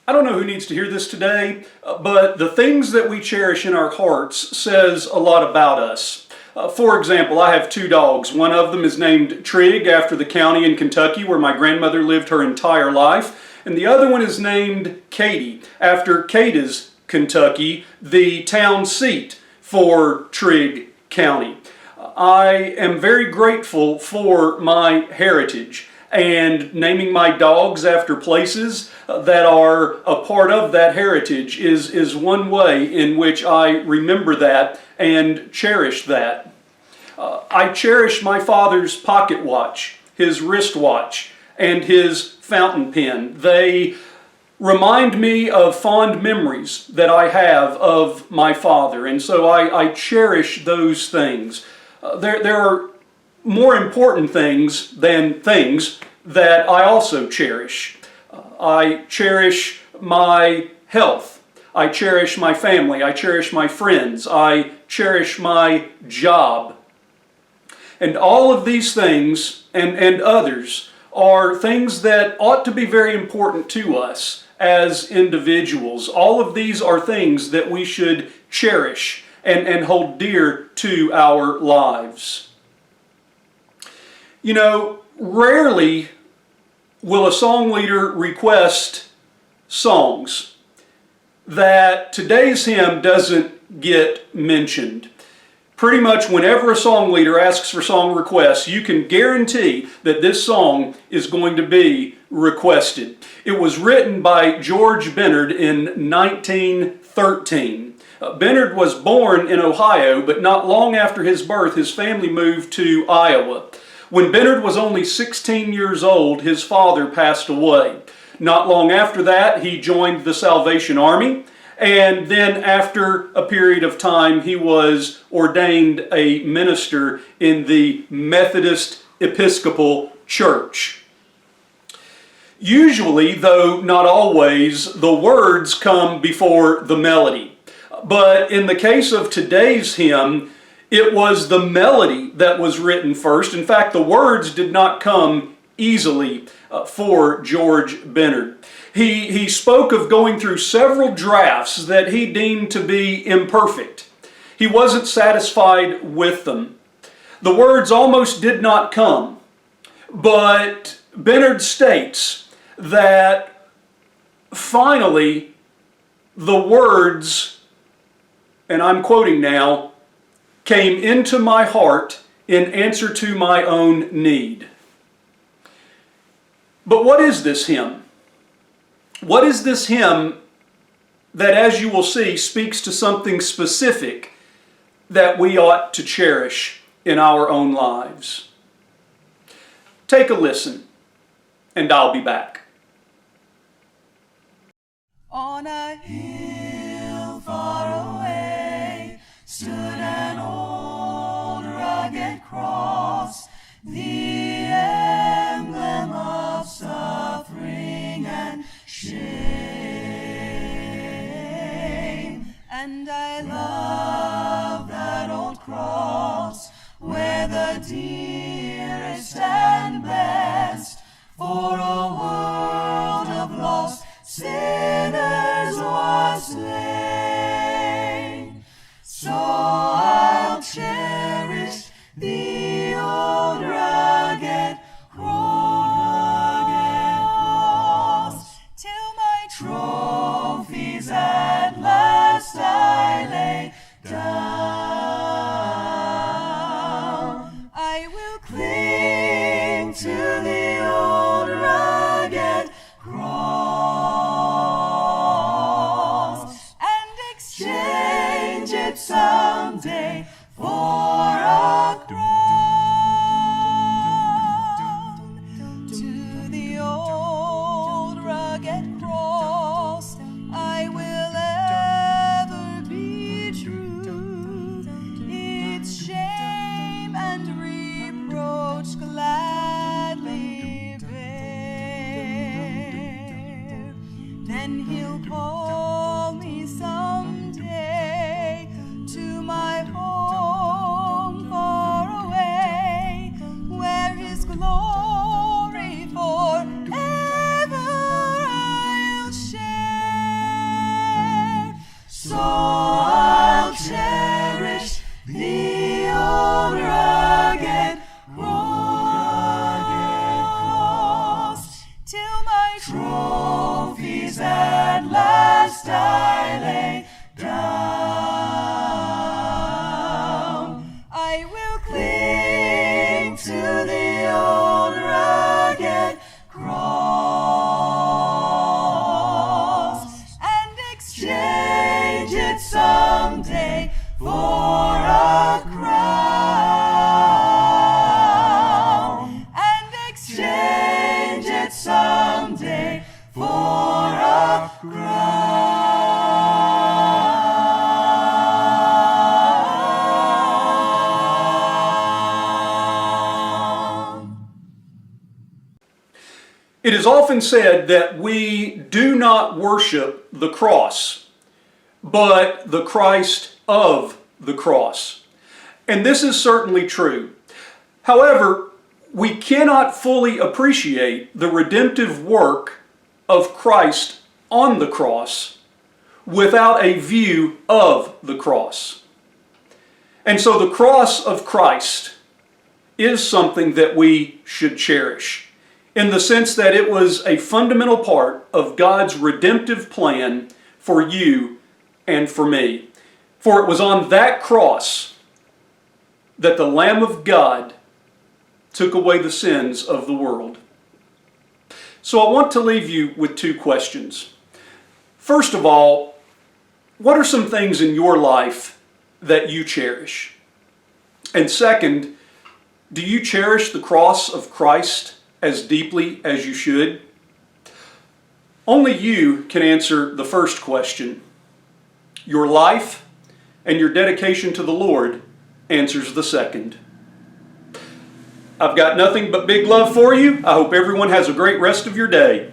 I don't know who needs to hear this today, but the things that we cherish in our hearts says a lot about us. For example, I have two dogs. One of them is named Trig after the county in Kentucky where my grandmother lived her entire life. And the other one is named Katy after Cadiz, Kentucky, the town seat for Trigg County. I am very grateful for my heritage, and naming my dogs after places that are a part of that heritage is one way in which I remember that and cherish that. I cherish my father's pocket watch, his wristwatch, and his fountain pen. They remind me of fond memories that I have of my father, and so I cherish those things. There are more important things than things that I also cherish. I cherish my health. I cherish my family. I cherish my friends. I cherish my job. And all of these things and others are things that ought to be very important to us as individuals. All of these are things that we should cherish and hold dear to our lives. You know, rarely will a song leader request songs that today's hymn doesn't get mentioned. Pretty much whenever a song leader asks for song requests, you can guarantee that this song is going to be requested. It was written by George Bennard in 1913. Bennard was born in Ohio, but not long after his birth, his family moved to Iowa. When Bennard was only 16 years old, his father passed away. Not long after that, he joined the Salvation Army, and then after a period of time, he was ordained a minister in the Methodist Episcopal Church. Usually, though not always, the words come before the melody. But in the case of today's hymn, it was the melody that was written first. In fact, the words did not come easily for George Bennard. He spoke of going through several drafts that he deemed to be imperfect. He wasn't satisfied with them. The words almost did not come. But Bennard states that finally the words, and I'm quoting now, came into my heart in answer to my own need. But what is this hymn? What is this hymn that, as you will see, speaks to something specific that we ought to cherish in our own lives? Take a listen, and I'll be back. On a hill far away stood an old rugged cross, the emblem of suffering and shame. And I love that old cross, where the dearest and best for a world of lost sinners was slain. So I'll cherish the old rugged cross till my trophies at last I lay down. I will cling to the old rugged cross and exchange it someday for a crown. To the old rugged cross I will ever be true, its shame and reproach gladly bear. Then he'll call me someday to my home far away, where his glory forever I'll share. must I lay down. I will cling to the old rugged cross and exchange it someday for a crown, and exchange it someday for a crown. It is often said that we do not worship the cross, but the Christ of the cross. And this is certainly true. However, we cannot fully appreciate the redemptive work of Christ on the cross without a view of the cross. And so the cross of Christ is something that we should cherish, in the sense that it was a fundamental part of God's redemptive plan for you and for me. For it was on that cross that the Lamb of God took away the sins of the world. So I want to leave you with two questions. First of all, what are some things in your life that you cherish? And second, do you cherish the cross of Christ as deeply as you should? Only you can answer the first question. Your life and your dedication to the Lord answers the second. I've got nothing but big love for you. I hope everyone has a great rest of your day.